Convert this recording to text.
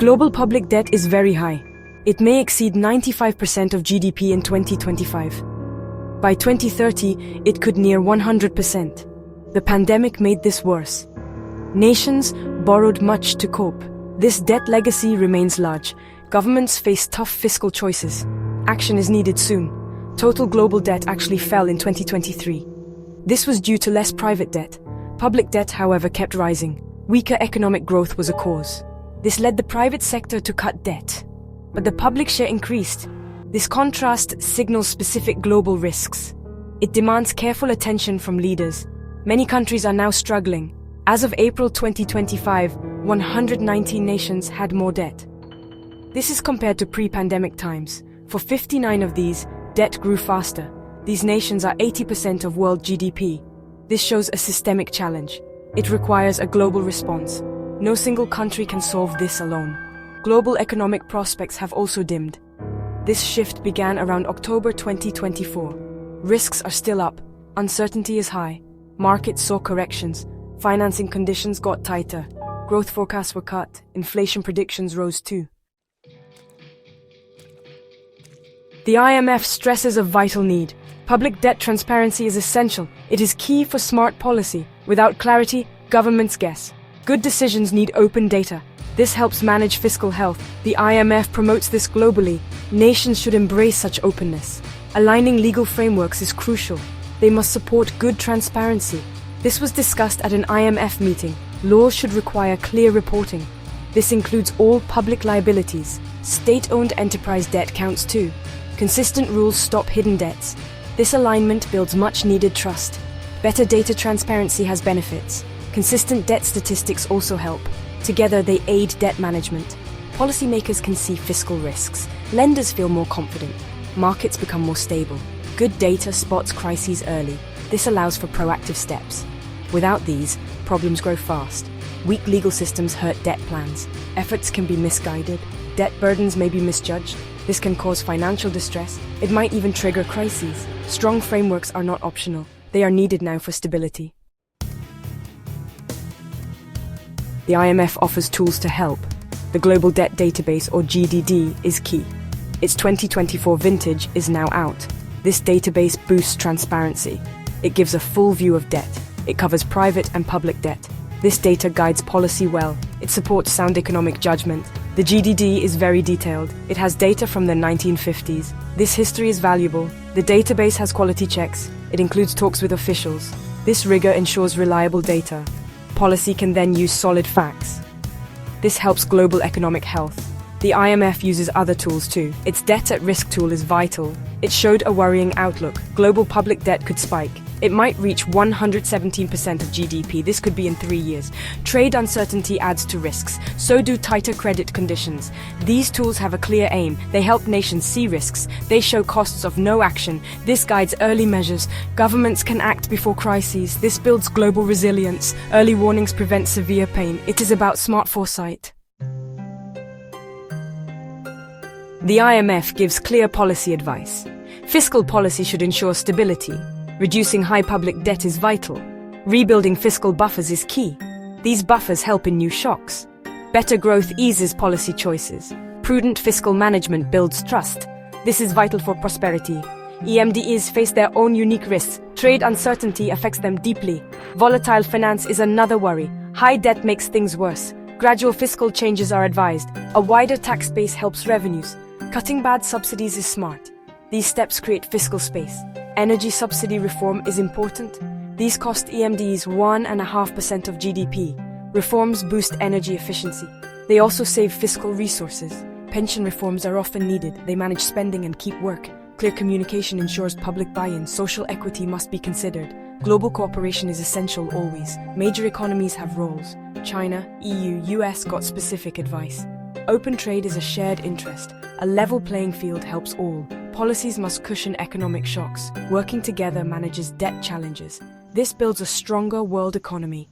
Global public debt is very high. It may exceed 95% of GDP in 2025. By 2030, it could near 100%. The pandemic made this worse. Nations borrowed much to cope. This debt legacy remains large. Governments face tough fiscal choices. Action is needed soon. Total global debt actually fell in 2023. This was due to less private debt. Public debt, however, kept rising. Weaker economic growth was a cause. This led the private sector to cut debt. But the public share increased. This contrast signals specific global risks. It demands careful attention from leaders. Many countries are now struggling. As of April 2025, 119 nations had more debt. This is compared to pre-pandemic times. For 59 of these, debt grew faster. These nations are 80% of world GDP. This shows a systemic challenge. It requires a global response. No single country can solve this alone. Global economic prospects have also dimmed. This shift began around October 2024. Risks are still up. Uncertainty is high. Markets saw corrections. Financing conditions got tighter. Growth forecasts were cut. Inflation predictions rose too. The IMF stresses a vital need. Public debt transparency is essential. It is key for smart policy. Without clarity, governments guess. Good decisions need open data. This helps manage fiscal health. The IMF promotes this globally. Nations should embrace such openness. Aligning legal frameworks is crucial. They must support good transparency. This was discussed at an IMF meeting. Laws should require clear reporting. This includes all public liabilities. State-owned enterprise debt counts too. Consistent rules stop hidden debts. This alignment builds much-needed trust. Better data transparency has benefits. Consistent debt statistics also help. Together, they aid debt management. Policymakers can see fiscal risks. Lenders feel more confident. Markets become more stable. Good data spots crises early. This allows for proactive steps. Without these, problems grow fast. Weak legal systems hurt debt plans. Efforts can be misguided. Debt burdens may be misjudged. This can cause financial distress. It might even trigger crises. Strong frameworks are not optional. They are needed now for stability. The IMF offers tools to help. The Global Debt Database, or GDD, is key. Its 2024 vintage is now out. This database boosts transparency. It gives a full view of debt. It covers private and public debt. This data guides policy well. It supports sound economic judgment. The GDD is very detailed. It has data from the 1950s. This history is valuable. The database has quality checks. It includes talks with officials. This rigor ensures reliable data. Policy can then use solid facts. This helps global economic health. The IMF uses other tools too. Its debt at risk tool is vital. It showed a worrying outlook. Global public debt could spike. It might reach 117% of GDP. This could be in 3 years. Trade uncertainty adds to risks. So do tighter credit conditions. These tools have a clear aim. They help nations see risks. They show costs of no action. This guides early measures. Governments can act before crises. This builds global resilience. Early warnings prevent severe pain. It is about smart foresight. The IMF gives clear policy advice. Fiscal policy should ensure stability. Reducing high public debt is vital. Rebuilding fiscal buffers is key. These buffers help in new shocks. Better growth eases policy choices. Prudent fiscal management builds trust. This is vital for prosperity. EMDs face their own unique risks. Trade uncertainty affects them deeply. Volatile finance is another worry. High debt makes things worse. Gradual fiscal changes are advised. A wider tax base helps revenues. Cutting bad subsidies is smart. These steps create fiscal space. Energy subsidy reform is important. These cost EMDs 1.5% of GDP. Reforms boost energy efficiency. They also save fiscal resources. Pension reforms are often needed. They manage spending and keep work. Clear communication ensures public buy-in. Social equity must be considered. Global cooperation is essential always. Major economies have roles. China, EU, US got specific advice. Open trade is a shared interest. A level playing field helps all. Policies must cushion economic shocks. Working together manages debt challenges. This builds a stronger world economy.